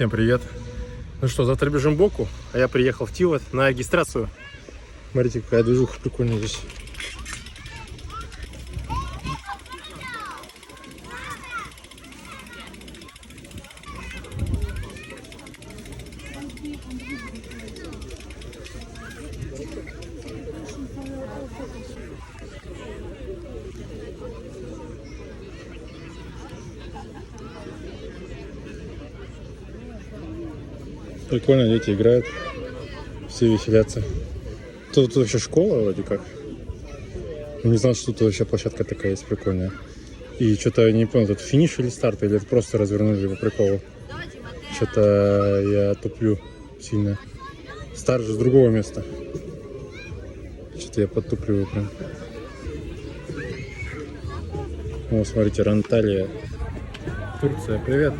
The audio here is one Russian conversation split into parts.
Всем привет! Ну что, завтра бежим Боку, а я приехал в Тивот на регистрацию. Смотрите, какая движуха прикольная здесь. Прикольно, дети играют, все веселятся. Тут вообще школа вроде как. Не знал, что тут вообще площадка такая есть прикольная. И что-то я не понял, тут финиш или старт, или это просто развернули по приколу. Что-то я туплю сильно. Старт же с другого места. Что-то я подтупливаю прям. О, смотрите, Анталия, Турция, привет.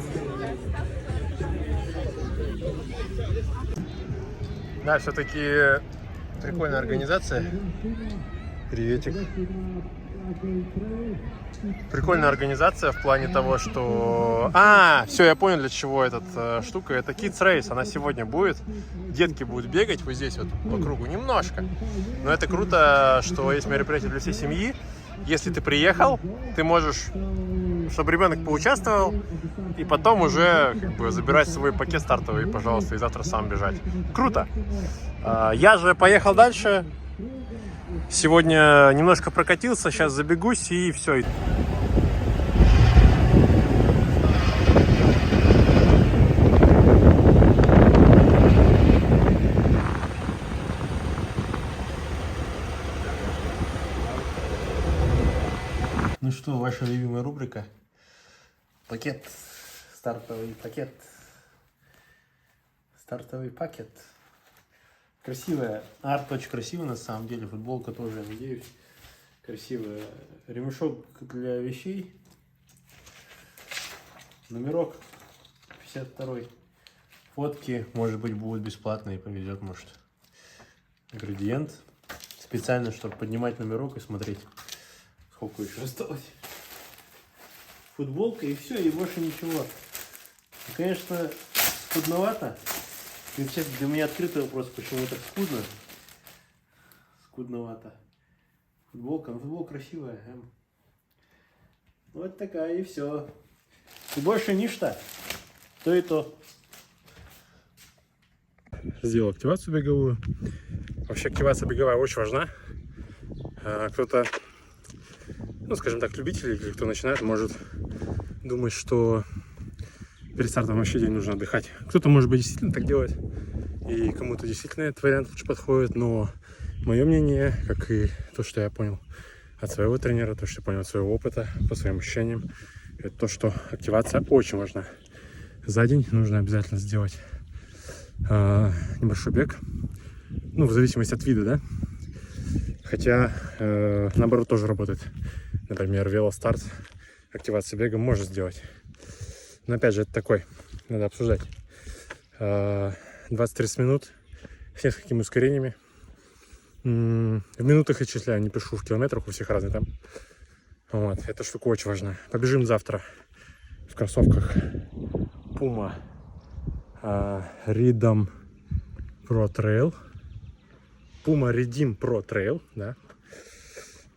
Да, все-таки прикольная организация. Приветик. Прикольная организация в плане того, что... все, я понял, для чего эта штука. Это Kids Race, она сегодня будет. Детки будут бегать вот здесь вот по кругу немножко. Но это круто, что есть мероприятие для всей семьи. Если ты приехал, ты можешь, чтобы ребенок поучаствовал, и потом уже забирать свой пакет стартовый, пожалуйста, и завтра сам бежать. Круто! Я же поехал дальше. Сегодня немножко прокатился, сейчас забегусь и все. Ну что, ваша любимая рубрика? Пакет. Стартовый пакет. Стартовый пакет. Красивая. Арт очень красивый на самом деле. Футболка тоже, я надеюсь, красивая. Ремешок для вещей. Номерок 52. Фотки, может быть, будут бесплатные, повезет, может. Градиент. Специально, чтобы поднимать номерок и смотреть, сколько еще осталось. Футболка и все, и больше ничего. И, конечно, скудновато. И, честно, для меня открытый вопрос, почему так скудно. Скудновато. Футболка, футболка красивая. Вот такая, и все. И больше ничто. То и то. Сделал активацию беговую. Вообще активация беговая очень важна. Кто-то, ну скажем так, любители, или кто начинает, может думать, что перед стартом вообще день нужно отдыхать. Кто-то, может быть, действительно так делает, и кому-то действительно этот вариант лучше подходит, но мое мнение, как и то, что я понял от своего тренера, то, что я понял от своего опыта, по своим ощущениям, это то, что активация очень важна. За день нужно обязательно сделать небольшой бег, ну, в зависимости от вида, да, хотя наоборот тоже работает. Например, велостарт, активация бега можно сделать. Но опять же, это такой, надо обсуждать. 20-30 минут с несколькими ускорениями. В минутах отчисляю, не пишу в километрах, у всех разные там. Вот, эта штука очень важна. Побежим завтра в кроссовках Puma Redeem Pro Trail. Puma Redeem Pro Trail, да.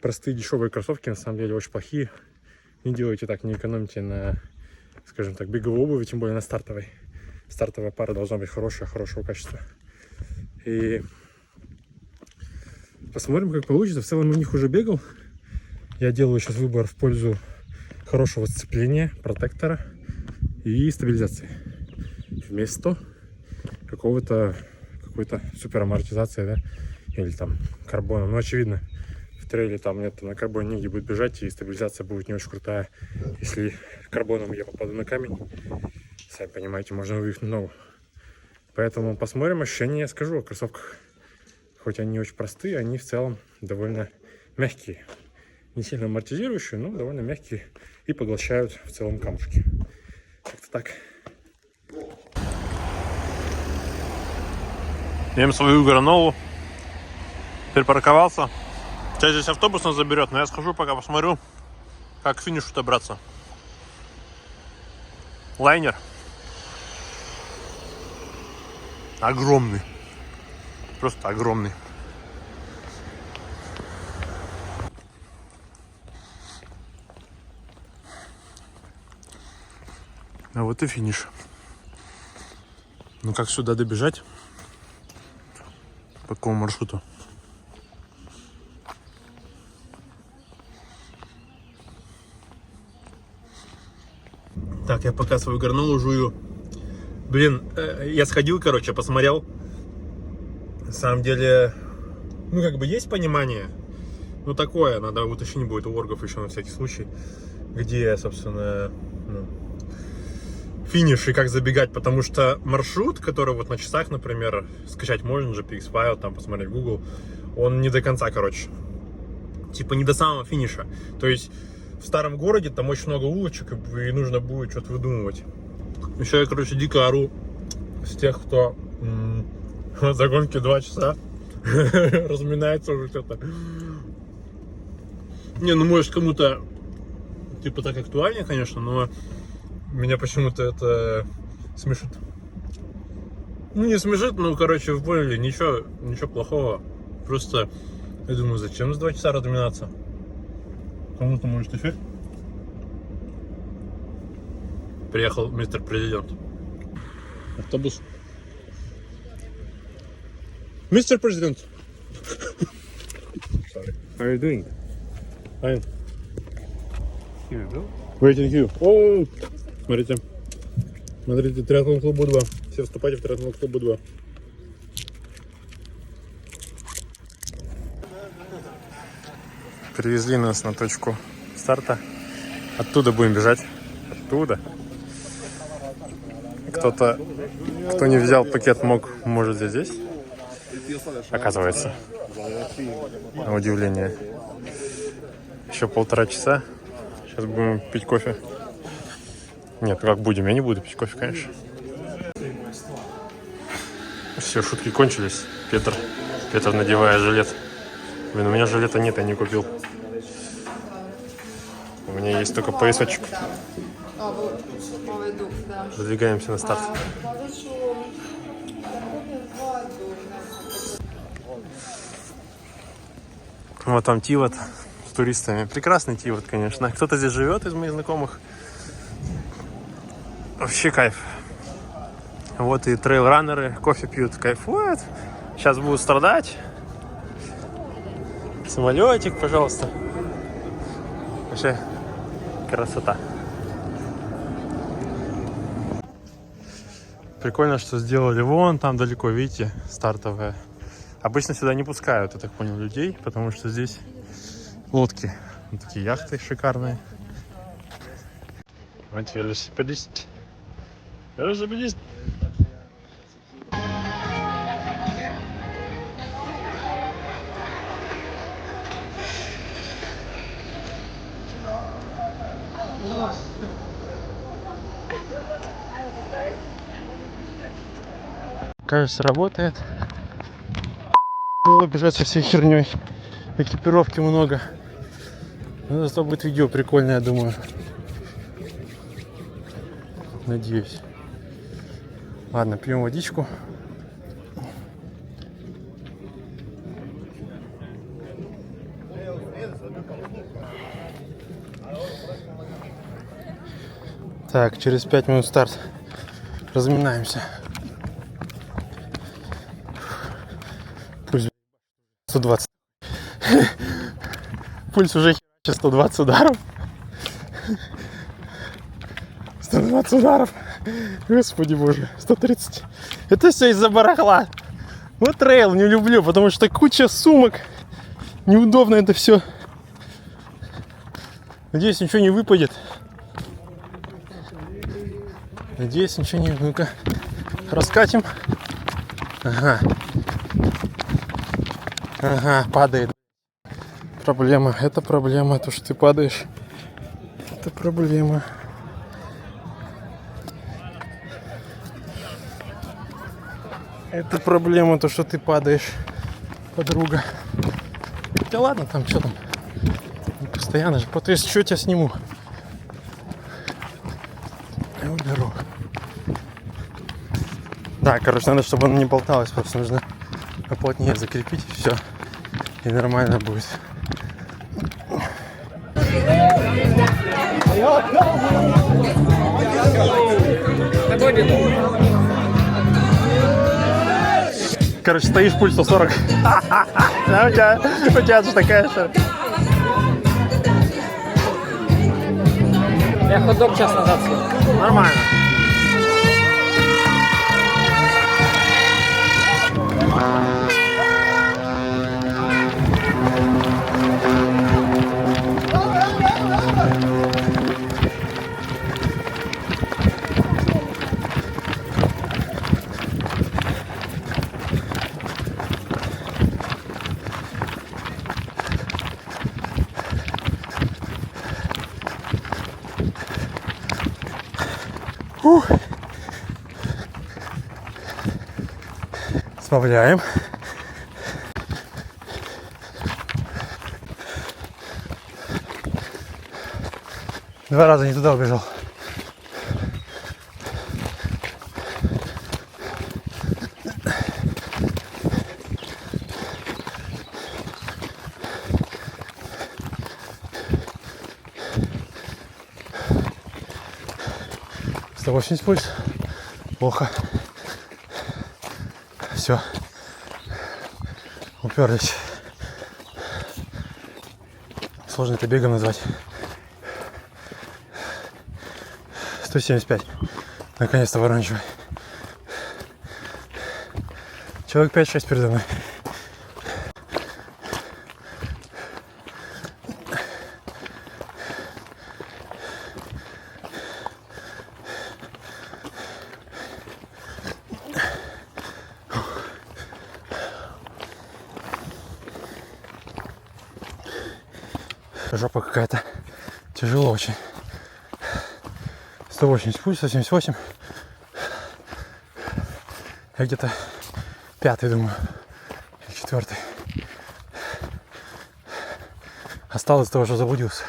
Простые дешевые кроссовки, на самом деле, очень плохие. Не делайте так, не экономьте на, скажем так, беговой обуви, тем более на стартовой. Стартовая пара должна быть хорошего качества. И посмотрим, как получится. В целом, у них уже бегал. Я делаю сейчас выбор в пользу хорошего сцепления, протектора и стабилизации. Вместо какой-то супер амортизации, да, или там карбона. Ну, очевидно, в трейле там нет, на карбоне негде будет бежать, и стабилизация будет не очень крутая. Если карбоном я попаду на камень, сами понимаете, можно вывихнуть ногу. Поэтому посмотрим, ощущения я скажу о кроссовках. Хоть они очень простые, они в целом довольно мягкие. Не сильно амортизирующие, но довольно мягкие и поглощают в целом камушки. Как-то так. Ем свою гранолу. Припарковался. Сейчас здесь автобус нас заберет, но я схожу, пока посмотрю, как к финишу добраться. Лайнер. огромный. Просто огромный. А вот и финиш. Ну как сюда добежать? По какому маршруту? Так, я пока свою гранолу жую. Блин, я сходил, короче, посмотрел. На самом деле, ну как бы есть понимание. Ну такое, надо уточнить будет у оргов еще на всякий случай. Где, собственно, ну, финиш и как забегать. Потому что маршрут, который вот на часах, например, скачать можно, GPX файл, там посмотреть в Google, он не до конца, короче. Типа не до самого финиша. То есть в старом городе там очень много улочек, и нужно будет что-то выдумывать. Еще я, короче, дико ору с тех, кто за гонки 2 часа разминается уже что-то. Не, ну может кому-то типа так актуальнее, конечно, но меня почему-то это смешит. Ну не смешит, ну короче, вы поняли, ничего плохого. Просто я думаю, зачем за 2 часа разминаться? Кому-то может эффект. Приехал мистер президент. Автобус. Мистер президент. Sorry. How are you doing? Fine. Here you go. Waiting you. О, смотрите. Смотрите, триатлон клубу 2. Все вступайте в триатлон клубу 2. Привезли нас на точку старта. Оттуда будем бежать. Оттуда. Кто-то, кто не взял пакет, может здесь. Оказывается. На удивление. Еще 1,5 часа. Сейчас будем пить кофе. Нет, как будем? Я не буду пить кофе, конечно. Все, шутки кончились. Петр надевая жилет. Блин, у меня жилета нет, я не купил. У меня есть только поясочек. Задвигаемся на старт. Вот там Тивот с туристами. Прекрасный Тивот, конечно. Кто-то здесь живет из моих знакомых. Вообще кайф. Вот и трейл-раннеры кофе пьют, кайфуют. Сейчас будут страдать. Самолетик, пожалуйста. Вообще красота. Прикольно, что сделали вон там далеко, видите, стартовая. Обычно сюда не пускают, я так понял, людей, потому что здесь лодки. Вот такие яхты шикарные. Вот велосипедист. Велосипедист. Кажется, работает. Было бежать со всей херней. Экипировки много. Но зато будет видео прикольное, я думаю. Надеюсь. Ладно, пьем водичку. Так, через 5 минут старт. Разминаемся. Пульс 120. Пульс уже 120 ударов. 120 ударов. Господи боже. 130. Это все из-за барахла. Вот трейл не люблю, потому что куча сумок. Неудобно это все. Надеюсь, ничего не выпадет. Надеюсь, ничего не... Ну-ка, раскатим. Ага. Ага, падает. Проблема. Это проблема. То, что ты падаешь. Это проблема. Это проблема, то, что ты падаешь, подруга. Да ладно, там что там? Не постоянно же. То есть, что я тебя сниму? Я уберу. Да, короче, надо, чтобы оно не болталось, просто нужно поплотнее закрепить и все. И нормально будет. Короче, стоишь, пульс 140. Да, у тебя же такая же. Я хот-дог час назад съел. Нормально. Сбавляем. Два раза не туда убежал. «180 пульс». Плохо. Все. Уперлись. Сложно это бегом назвать. 175. Наконец-то ворончивый. Человек 5-6 передо мной. Жопа какая-то. Тяжело очень. 180 пульс, 178. Я где-то 5-й, думаю. Или 4-й. Осталось того, что заблудился.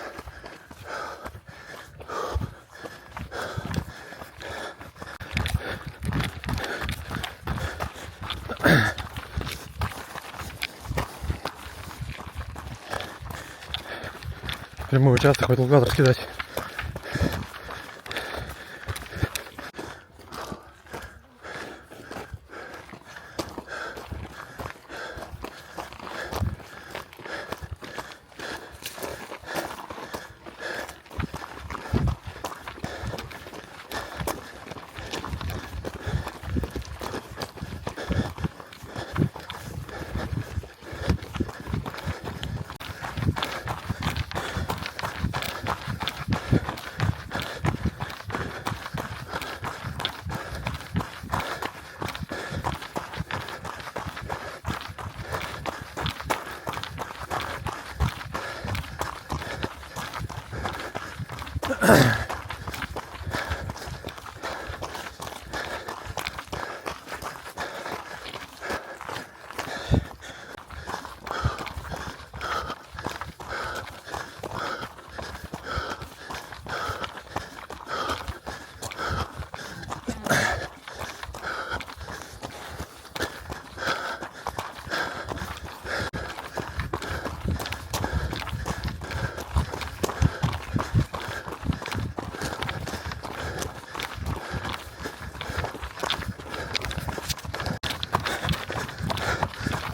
Прямой участок, хоть лугат раскидать.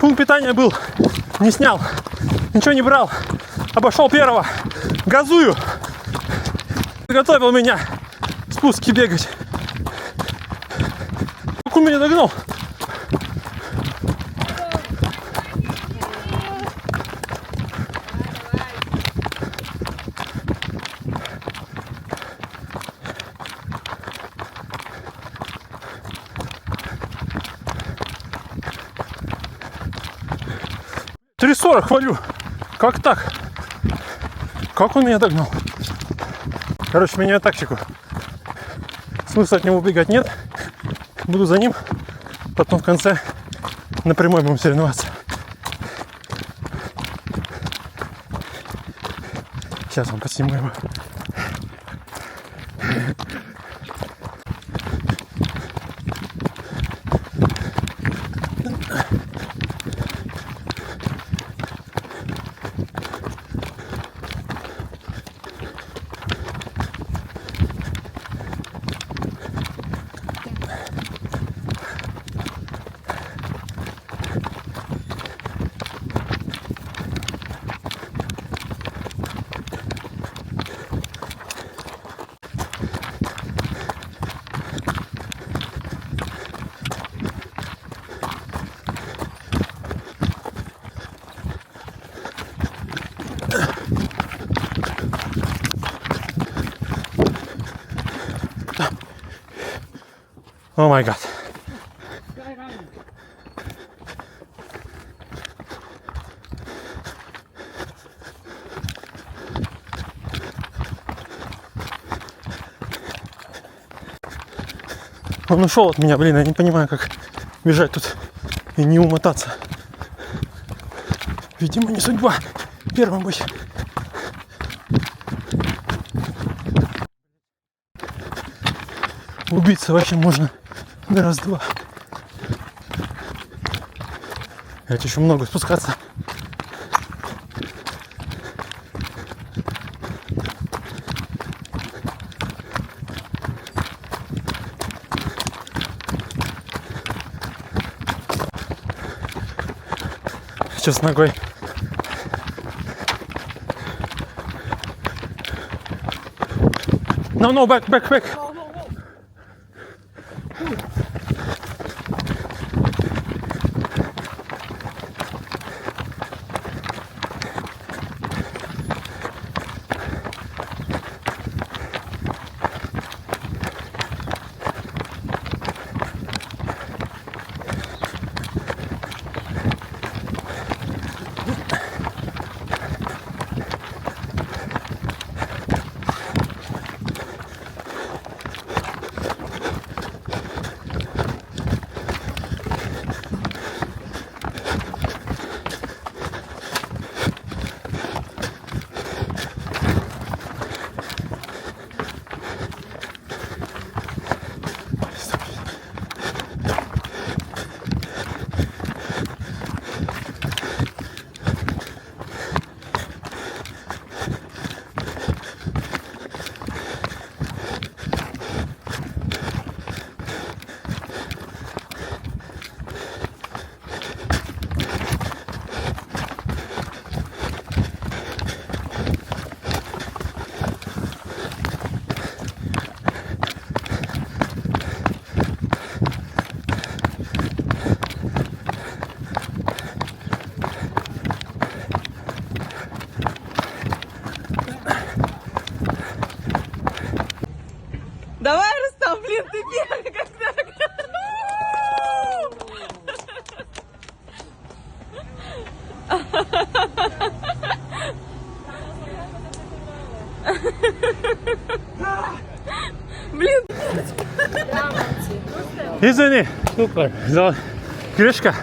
Пункт питания был, не снял, ничего не брал, обошел первого, газую, готовил меня в спуске бегать. Он меня догнал. $3.40 хвалю. Как так? Как он меня догнал? Короче, меняю тактику. Смысла от него убегать нет. Буду за ним. Потом в конце напрямую будем соревноваться. Сейчас вам посниму его. О май гад. Он ушел от меня, блин, я не понимаю, как бежать тут и не умотаться. Видимо, не судьба первым быть. Убиться вообще можно на раз-два. Это еще много спускаться. Сейчас ногой. No, back. Давай, Рустам, блин, ты первый, как так. Блин. Извини. Супер. Крышка?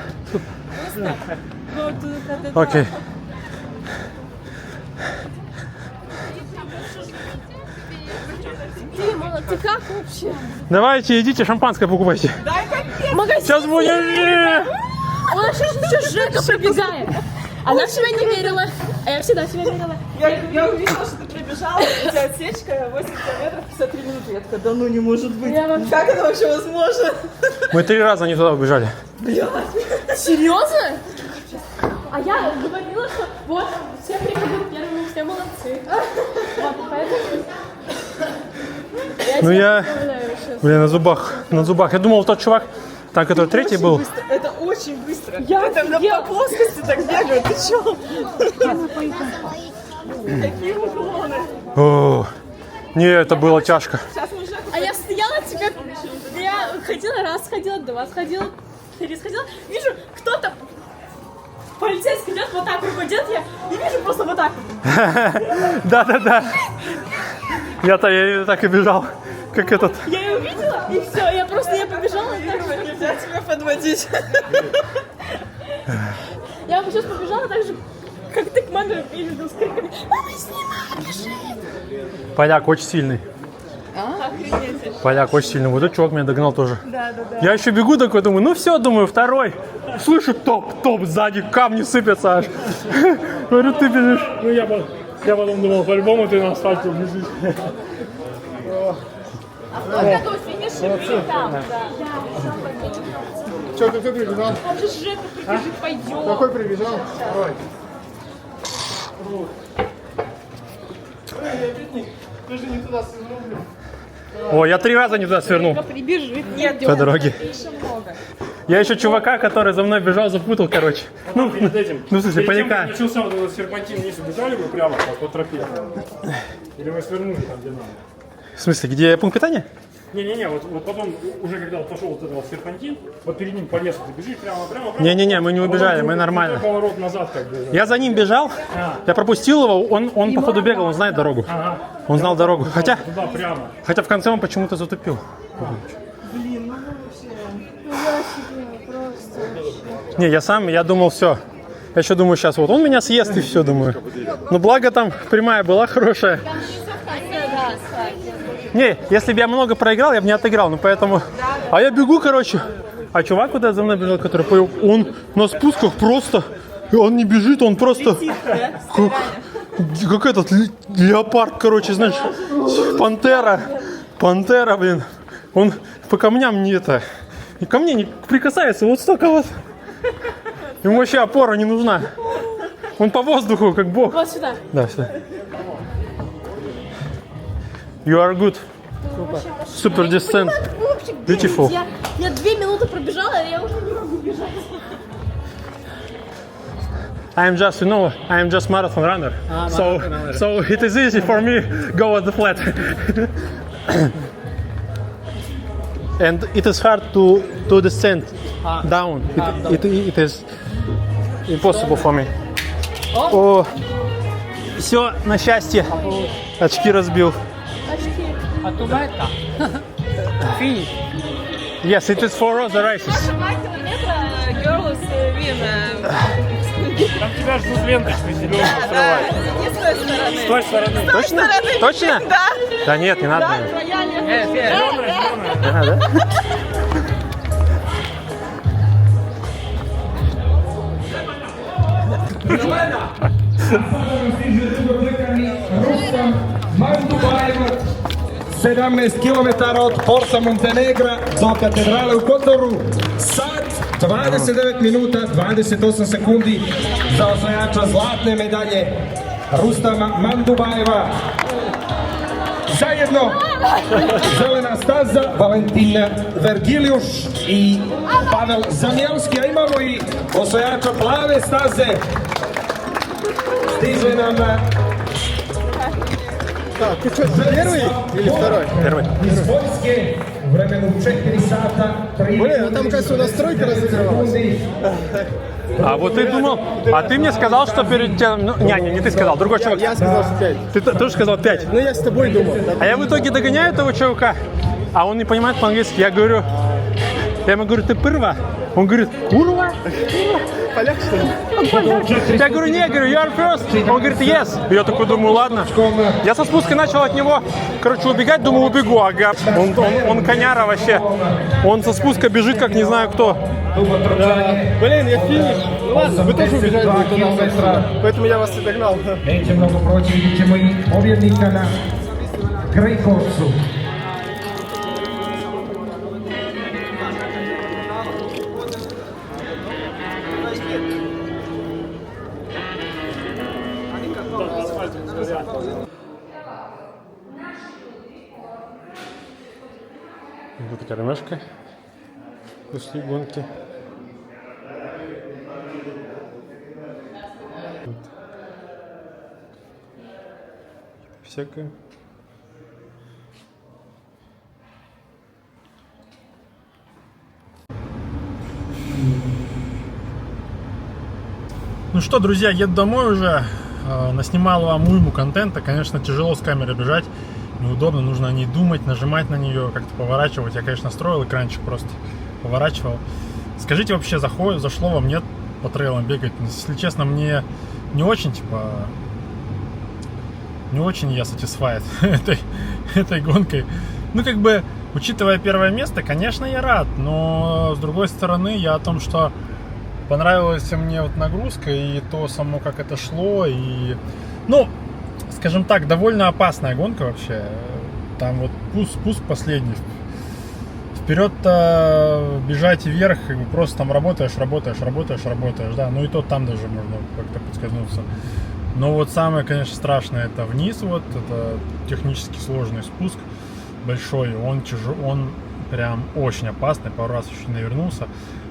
Окей. Дима, ты как вообще? Давайте, идите, шампанское покупайте. Магазин. Сейчас будет. Он сейчас Жека пробегает. Она в себя не верила. А я всегда в себя верила. Я увидела, что ты прибежала, у тебя отсечка 8 километров 53 минуты. Я такая, да ну не может быть. Как это вообще возможно? Мы 3 раза не туда убежали. Серьезно? А я говорила, что вот, все приходят первыми, все молодцы. Вот, поэтому... Ну я, Представляю сейчас. блин, на зубах. Я думал, тот чувак, там, который третий Очень был. быстро. Это очень быстро. Я это офигела. по плоскости так бегают. Ты чё? Какие уклоны. О, не, это было тяжко. Сейчас мы уже... А я стояла тебе, я ходила раз, сходила, два, сходила, 3 сходила. Вижу, кто-то, полицейский идет, вот так рукой идет, я и вижу просто вот так. Да. Я так и бежал, как этот. Я ее увидела, и все, я побежала. И так же. Нельзя тебя подводить. Я сейчас побежала так же, как ты к маме бежишь с криками. Мама, снимай, бежи. Поляк очень сильный. Поляк очень сильный. Вот этот чувак меня догнал тоже. Да. Я еще бегу такой, думаю, ну все, думаю, второй. Слышу, топ, сзади камни сыпятся аж. Говорю, ты бежишь. Ну, я потом думал, по-любому ты на асфальте бежишь. Вот такой финиш там, да. Че, ты прибежал? Там же Жека, прибежит, пойдем. Какой прибежал? Давай. Ты же не туда свернул, блин. О, я 3 раза не туда свернул Прибежит, нет, по дороге. Я еще чувака, который за мной бежал, запутал, короче. Ну, Перед этим. в смысле, Перед тем, поляка. как начался вот этот серпантин, вниз убежали бы прямо по тропе. Или мы свернули там, где надо. В смысле, где пункт питания? Не-не-не, вот потом, уже когда вот пошел вот этот вот серпантин, вот перед ним по лесу ты бежишь прямо. Не-не-не, мы не убежали, мы нормально. Поворот назад как бы. Я за ним бежал, я пропустил его, он походу бегал, он знает дорогу. Он знал дорогу. Хотя в конце он почему-то затупил. Блин, ну вообще. Не, я думал, все. Я еще думаю, сейчас вот он меня съест и все, думаю. Но благо там прямая была хорошая. Не, если бы я много проиграл, я бы не отыграл, ну поэтому... А я бегу, короче. А чувак куда за мной bежал, который поел, он на спусках просто... Он не бежит, он просто... Как этот леопард, короче, знаешь, пантера, блин. Он по камням не это... И ко мне не прикасается, вот столько вот. Ему вообще опора не нужна. Он по воздуху, как бог. Вот сюда. Да, сюда. You are good. Super descent. Beautiful. Я 2 минуты пробежала, и я уже не могу бежать. I am just marathon runner. So it is easy for me go at the flat. And it is hard to descend down. It is impossible for me. О, все, на счастье. Очки разбил. А туда это? Финиш. Yes, it is for other races. 2 километра girls win. Там тебя ждут ленточкой зеленой срывать. Не с той стороны. С той стороны. Точно? Точно? Да. Да нет, не надо. Твоя лента. Не надо. Rustam Mandubajev, 17 km od Porta Montenegra do katedrale u Kotoru. Sat 29 minuta 28 sekundi za osvajača zlatne medalje Rustama Mandubajeva. Zajedno zelena staza Valentin Vergilijuš i Pavel Zamjelski, a imamo i osvajača plave staze. Stiže nam Первый или второй? Первый. iz Vojske u vremenu 4 sata 3 Блин, а там, кажется, у нас тройка разыгрывалась. А вот ты думал, а ты мне сказал, что перед тем... Ну, не ты сказал, другой чувак. Я сказал, что 5. Ты тоже сказал 5. Ну, я с тобой думал. А я в итоге догоняю этого чувака, а он не понимает по-английски. Я ему говорю, ты пырва? Он говорит, урва? Поляк, что ли? Я говорю, не, you are first. Он говорит, yes. Я такой думаю, ладно. Я со спуска начал от него, короче, убегать, думаю, убегу. Ага. Он коняра вообще. Он со спуска бежит, как не знаю кто. Блин, я финиш. Ну ладно, вы тоже убежали туда, поэтому я вас и догнал. Neće mnogo proći, vidit ćemo i pobjednika na Grey Horse-u. Вот такая ремешка после гонки. Всякое. Ну что, друзья, еду домой уже. Наснимал вам уйму контента. Конечно, тяжело с камерой бежать. Неудобно, нужно о ней думать, нажимать на нее, как-то поворачивать. Я, конечно, строил экранчик, просто поворачивал. Скажите, вообще зашло вам, нет, по трейлам бегать? Если честно, мне не очень, не очень я satisfied этой гонкой. Ну, как бы, учитывая первое место, конечно, я рад, но, с другой стороны, я о том, что понравилась мне вот нагрузка и то само, как это шло, и, ну, скажем так, довольно опасная гонка вообще. Там вот спуск последний. Вперед-то бежать вверх, как бы просто там работаешь, да. Ну и то там даже можно как-то подскользнуться. Но вот самое, конечно, страшное это вниз, вот это технически сложный спуск большой. Он прям очень опасный, пару раз еще навернулся.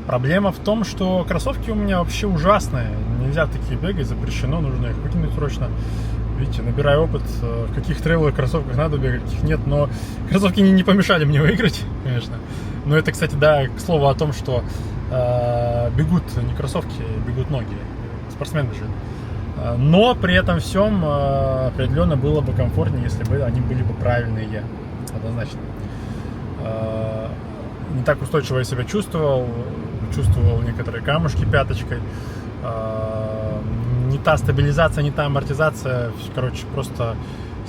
Проблема в том, что кроссовки у меня вообще ужасные. Нельзя такие бегать, запрещено, нужно их выкинуть срочно. Видите, набираю опыт, в каких трейловых кроссовках надо бегать, каких нет, но кроссовки не помешали мне выиграть, конечно. Но это, кстати, да, к слову о том, что бегут не кроссовки, бегут ноги, спортсмен бежит. Но при этом всем определенно было бы комфортнее, если бы они были бы правильные, однозначно. Не так устойчиво я себя чувствовал некоторые камушки пяточкой. Не та стабилизация, не та амортизация, короче, просто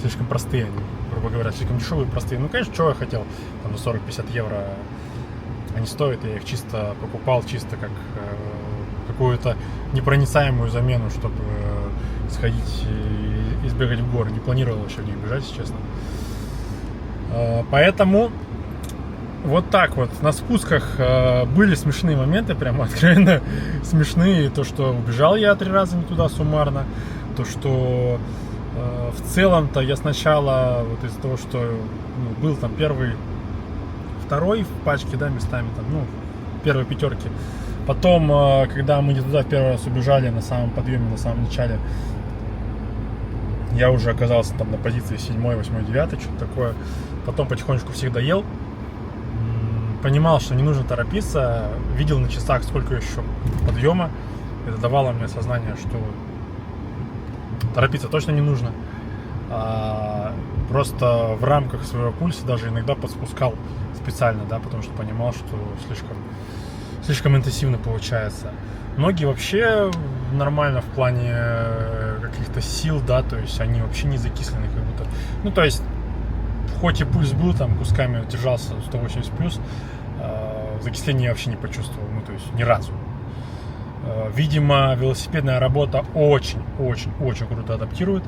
слишком простые они, грубо говоря, слишком дешевые, простые. Ну, конечно, что я хотел, там за 40-50 евро они стоят, я их чисто покупал, чисто как какую-то непроницаемую замену, чтобы сходить и сбегать в горы. Не планировал вообще в них бежать, если честно. Поэтому вот так вот. На спусках были смешные моменты, прямо откровенно смешные. То, что убежал я 3 раза не туда суммарно. То, что в целом-то я сначала, вот из-за того, что был там первый, второй в пачке, да, местами там, первой пятерки. Потом, когда мы не туда в первый раз убежали, на самом подъеме, на самом начале, я уже оказался там на позиции 7, 8, 9, что-то такое. Потом потихонечку всех доел. Понимал, что не нужно торопиться. Видел на часах, сколько еще подъема. Это давало мне осознание, что торопиться точно не нужно. Просто в рамках своего пульса даже иногда подспускал специально, да, потому что понимал, что слишком интенсивно получается. Ноги вообще нормально в плане каких-то сил, да, то есть они вообще не закислены как будто. Ну, то есть, хоть и пульс был, там, кусками держался 180 плюс, закисление я вообще не почувствовал, ну, то есть, ни разу. Видимо, велосипедная работа очень-очень-очень круто адаптирует.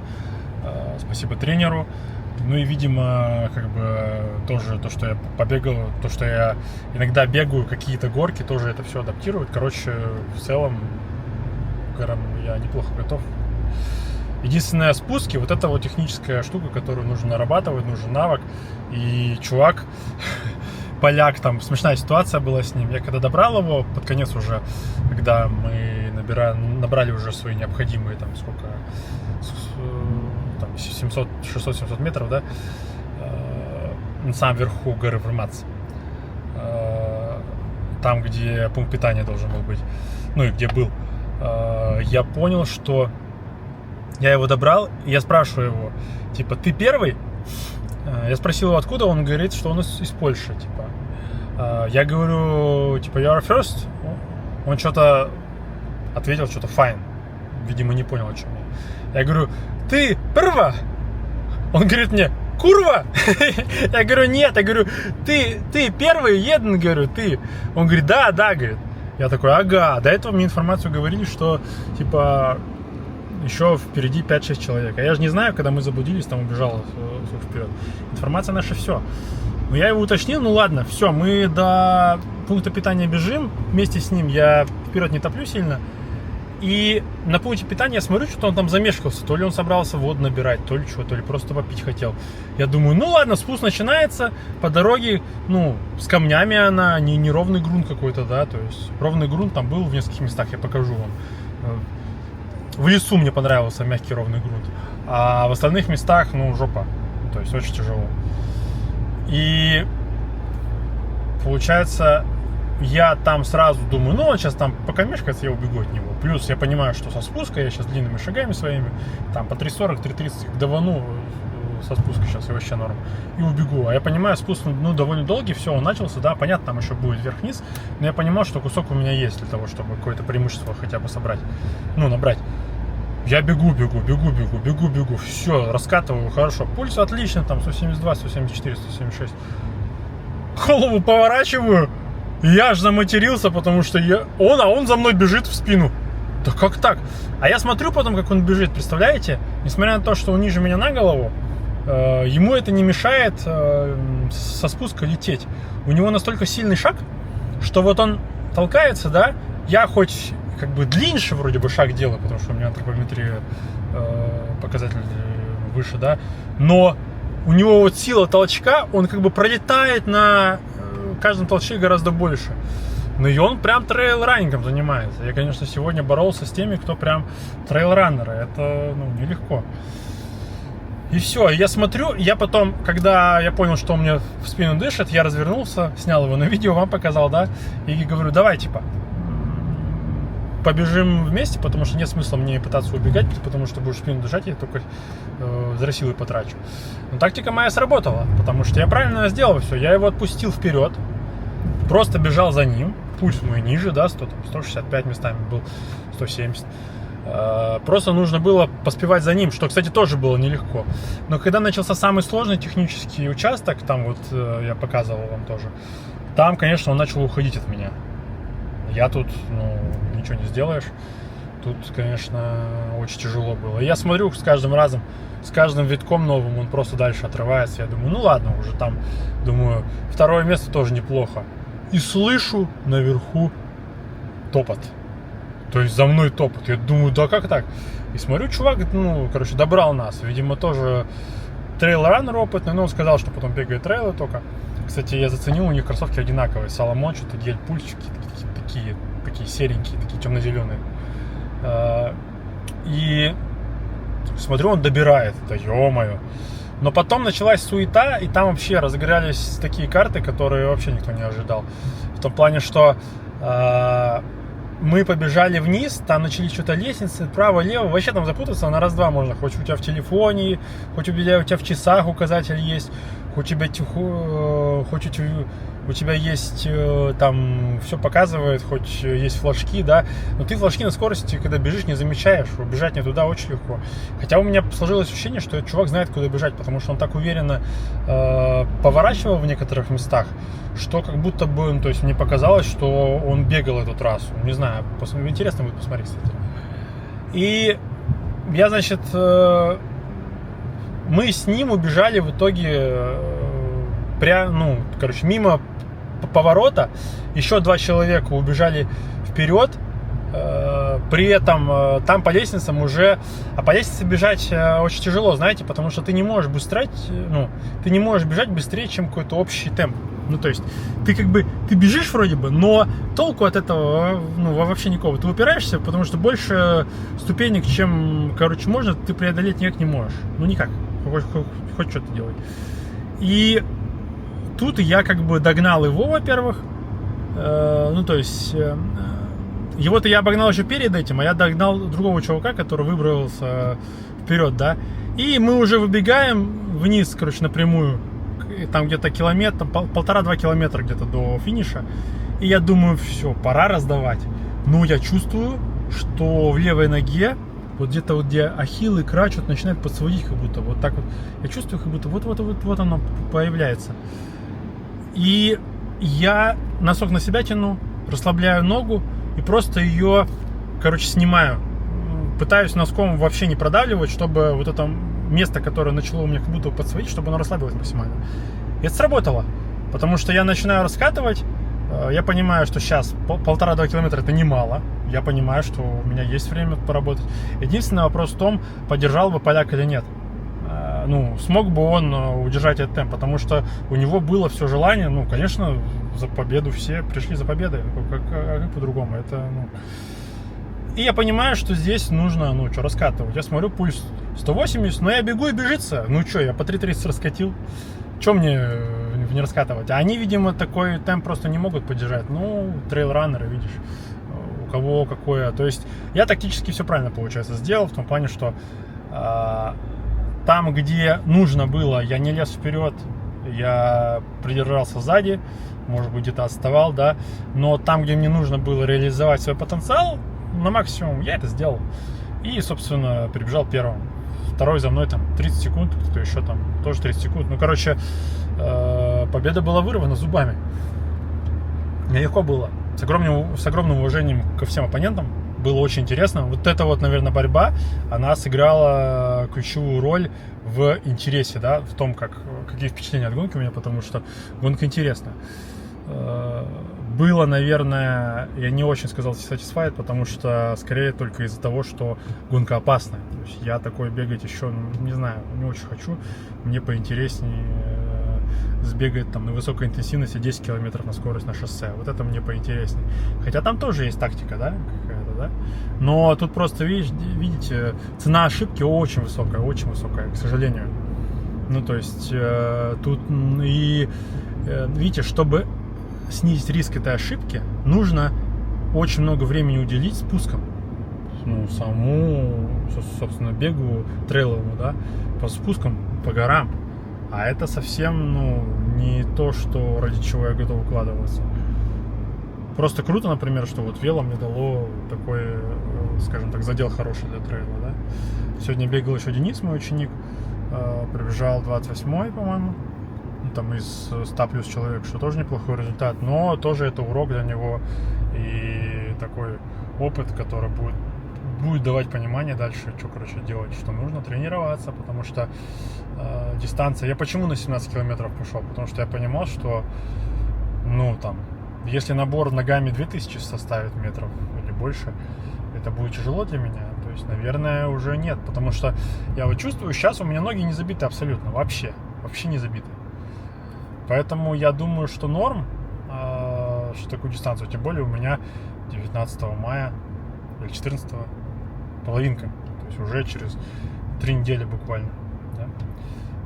Спасибо тренеру. Ну и, видимо, как бы тоже то, что я побегал, то, что я иногда бегаю, какие-то горки, тоже это все адаптирует. Короче, в целом, к горам я неплохо готов. Единственное, спуски, вот это вот техническая штука, которую нужно нарабатывать, нужен навык. И чувак, поляк, там смешная ситуация была с ним. Я когда добрал его, под конец уже, когда мы набрали уже свои необходимые, там, сколько, там, 600-700 метров, да, на самом верху горы Врмац, там, где пункт питания должен был быть, ну и где был, я понял, что я его добрал, и я спрашиваю его, типа, ты первый? Я спросил его, откуда, он говорит, что он из Польши, типа. Я говорю, типа, you are first? Он что-то ответил, что-то fine. Видимо, не понял, о чем я. Я говорю, ты прва? Он говорит мне, курва? Я говорю, нет. Я говорю, ты первый, един, говорю, ты. Он говорит, да, говорит. Я такой, ага. До этого мне информацию говорили, что, типа, еще впереди 5-6 человек. А я же не знаю, когда мы заблудились, там убежал вперед. Информация наша все. Но я его уточнил, ну ладно, все, мы до пункта питания бежим. Вместе с ним я вперед не топлю сильно. И на пункте питания я смотрю, что он там замешкался. То ли он собрался воду набирать, то ли что, то ли просто попить хотел. Я думаю, ну ладно, спуск начинается. По дороге, ну, с камнями она, не ровный грунт какой-то, да. То есть ровный грунт там был в нескольких местах, я покажу вам. В лесу мне понравился мягкий ровный грунт. А в остальных местах, ну, жопа. То есть очень тяжело. И получается, я там сразу думаю, ну, он сейчас там пока мешкается, я убегу от него. Плюс я понимаю, что со спуска я сейчас длинными шагами своими, там по 3.40, 3.30 давану со спуска сейчас и вообще норм. И убегу. А я понимаю, спуск, ну, довольно долгий, все, он начался, да, понятно, там еще будет вверх-вниз. Но я понимал, что кусок у меня есть для того, чтобы какое-то преимущество хотя бы собрать. Ну, набрать. Я бегу. Все, раскатываю хорошо. Пульс отлично, там 172, 174, 176. Голову поворачиваю. Я аж заматерился, потому что он за мной бежит в спину. Да как так? А я смотрю потом, как он бежит, представляете? Несмотря на то, что он ниже меня на голову, ему это не мешает со спуска лететь. У него настолько сильный шаг, что вот он толкается, да, я хоть как бы длиннее вроде бы шаг делаю, потому что у меня антропометрия показатель выше, да, но у него вот сила толчка, он как бы пролетает на каждом толчке гораздо больше. Ну и он прям трейл-раннингом занимается. Я, конечно, сегодня боролся с теми, кто прям трейл-раннеры. Это, ну, нелегко. И все, я смотрю, я потом, когда я понял, что он мне в спину дышит, я развернулся, снял его на видео, вам показал, да, и говорю, давай, типа, побежим вместе, потому что нет смысла мне пытаться убегать, потому что будешь в спину дышать, я только зря силы потрачу. Но тактика моя сработала, потому что я правильно сделал все, я его отпустил вперед, просто бежал за ним, пульс мой ниже, да, 165 местами был, 170. Просто нужно было поспевать за ним, что, кстати, тоже было нелегко. Но когда начался самый сложный технический участок, там вот я показывал вам тоже, там, конечно, он начал уходить от меня. Я тут, ничего не сделаешь. Тут, конечно, очень тяжело было. И я смотрю с каждым разом, с каждым витком новым он просто дальше отрывается. Я думаю, ну ладно, уже там, думаю, второе место тоже неплохо. И слышу наверху топот. То есть за мной топот. Я думаю, да как так? И смотрю, чувак, добрал нас. Видимо, тоже трейл-раннер опытный, но он сказал, что потом бегает трейлы только. Кстати, я заценил, у них кроссовки одинаковые. Соломон, что-то гель-пульчики, такие серенькие, такие темно-зеленые. И смотрю, он добирает. Да ё-моё. Но потом началась суета, и там вообще разыгрались такие карты, которые вообще никто не ожидал. В том плане, что мы побежали вниз, там начались что-то лестницы, право-лево, вообще там запутаться на раз-два можно. Хоть у тебя в телефоне, хоть у тебя в часах указатель есть, хоть у тебя есть, там все показывает, хоть есть флажки, да, но ты флажки на скорости, когда бежишь, не замечаешь, бежать не туда очень легко. Хотя у меня сложилось ощущение, что этот чувак знает, куда бежать, потому что он так уверенно поворачивал в некоторых местах, что как будто бы, то есть мне показалось, что он бегал эту трассу. Не знаю, интересно будет посмотреть, кстати. И я, значит, мы с ним убежали в итоге мимо поворота. Еще 2 человека убежали вперед. При этом там по лестницам уже... А по лестнице бежать очень тяжело, знаете, потому что ты не можешь бежать быстрее, чем какой-то общий темп. То есть ты бежишь вроде бы, но толку от этого вообще никакого. Ты упираешься, потому что больше ступенек, чем, можно, ты преодолеть никак не можешь. Никак. Хоть что-то делай. И тут я догнал его, во-первых. Его-то я обогнал еще перед этим, а я догнал другого чувака, который выбрался вперед, да. И мы уже выбегаем вниз, напрямую. Там где-то километр, 1,5-2 километра где-то до финиша. И я думаю, все, пора раздавать. Но я чувствую, что в левой ноге, вот где-то где ахилл, икра, что-то начинает подсводить, как будто вот так вот. Я чувствую, как будто вот оно появляется. И я носок на себя тяну, расслабляю ногу и просто ее, снимаю. Пытаюсь носком вообще не продавливать, чтобы вот это место, которое начало у меня как будто подсводить, чтобы оно расслабилось максимально. И это сработало, потому что я начинаю раскатывать, я понимаю, что сейчас 1,5-2 километра это немало, я понимаю, что у меня есть время поработать. Единственный вопрос в том, поддержал бы поляк или нет. Смог бы он удержать этот темп, потому что у него было все желание, конечно, за победу все пришли за победой, как по-другому, это, И я понимаю, что здесь нужно, раскатывать. Я смотрю, пульс 180, но я бегу и бежится. Я по 3:30 раскатил. Что мне не раскатывать? А они, видимо, такой темп просто не могут поддержать. Трейл-раннеры, видишь, у кого какое. То есть я тактически все правильно, получается, сделал, в том плане, что там, где нужно было, я не лез вперед, я придержался сзади, может быть, где-то отставал, да. Но там, где мне нужно было реализовать свой потенциал, на максимум, я это сделал. И, собственно, прибежал первым. Второй за мной 30 секунд, кто еще там, тоже 30 секунд. Победа была вырвана зубами. Нелегко было. С огромным уважением ко всем оппонентам. Было очень интересно. Вот эта наверное, борьба, она сыграла ключевую роль в интересе, да, в том, какие впечатления от гонки у меня, потому что гонка интересная. Было, наверное, я не очень сказал satisfied, потому что скорее только из-за того, что гонка опасная. То есть я такой бегать еще, не знаю, не очень хочу. Мне поинтереснее сбегать на высокой интенсивности 10 километров на скорость на шоссе. Вот это мне поинтереснее. Хотя там тоже есть тактика, да, какая-то, да. Но тут просто, видите, цена ошибки очень высокая, к сожалению. Ну, то есть тут видите, чтобы снизить риск этой ошибки, нужно очень много времени уделить спускам. Ну, самому, собственно, бегу трейловому, да, по спускам, по горам. А это совсем, ну, не то, что ради чего я готов укладываться. Просто круто, например, что вот вело мне дало такой, скажем так, задел хороший для трейла, да. Сегодня бегал еще Денис, мой ученик, пробежал 28-й, по-моему, ну, там из 100 плюс человек, что тоже неплохой результат, но тоже это урок для него и такой опыт, который будет давать понимание дальше, что, короче, делать, что нужно тренироваться, потому что дистанция... Я почему на 17 километров пошел? Потому что я понимал, что, ну, там, если набор ногами 2000 составит метров или больше, это будет тяжело для меня. То есть, наверное, уже нет, потому что я вот чувствую, сейчас у меня ноги не забиты абсолютно, вообще не забиты. Поэтому я думаю, что норм, что такую дистанцию, тем более у меня 19 мая или 14 половинка, то есть уже через 3 недели буквально, да?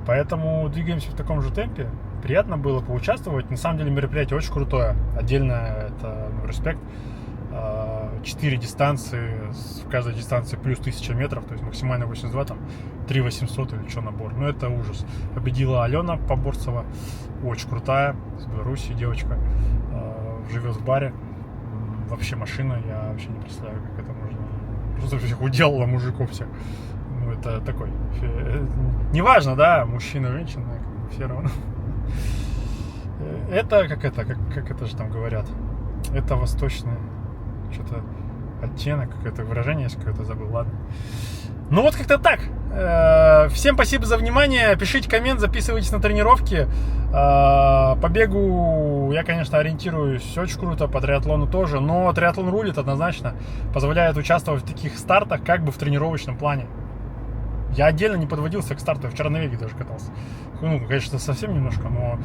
Поэтому двигаемся в таком же темпе. Приятно было поучаствовать. На самом деле мероприятие очень крутое. Отдельно это, ну, респект. 4 дистанции, в каждой дистанции плюс 1000 метров, то есть максимально 82, там 3800 или что набор. Ну это ужас. Победила Алена Поборцева, очень крутая, из Беларуси девочка, живет в баре. Вообще машина, я вообще не представляю, как это можно. Просто всех уделала мужиков всех. Ну это такой. Неважно, да, мужчина, женщина, все равно. Это как это же там говорят. Это восточное что-то оттенок, какое-то выражение, если какое-то забыл, ладно. Ну вот как-то так. Всем спасибо за внимание. Пишите коммент, записывайтесь на тренировки. По бегу я, конечно, ориентируюсь очень круто, по триатлону тоже, но триатлон рулит однозначно, позволяет участвовать в таких стартах, как бы в тренировочном плане. Я отдельно не подводился к старту, я вчера на велике даже катался. Ну, конечно, совсем немножко, но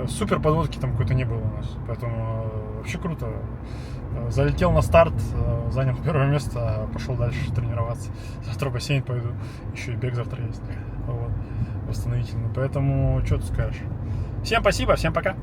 супер подводки там какой-то не было у нас, поэтому вообще круто. Залетел на старт, занял первое место, пошел дальше тренироваться. Завтра в бассейн пойду, еще и бег завтра есть. Вот, восстановительный. Поэтому, что ты скажешь? Всем спасибо, всем пока.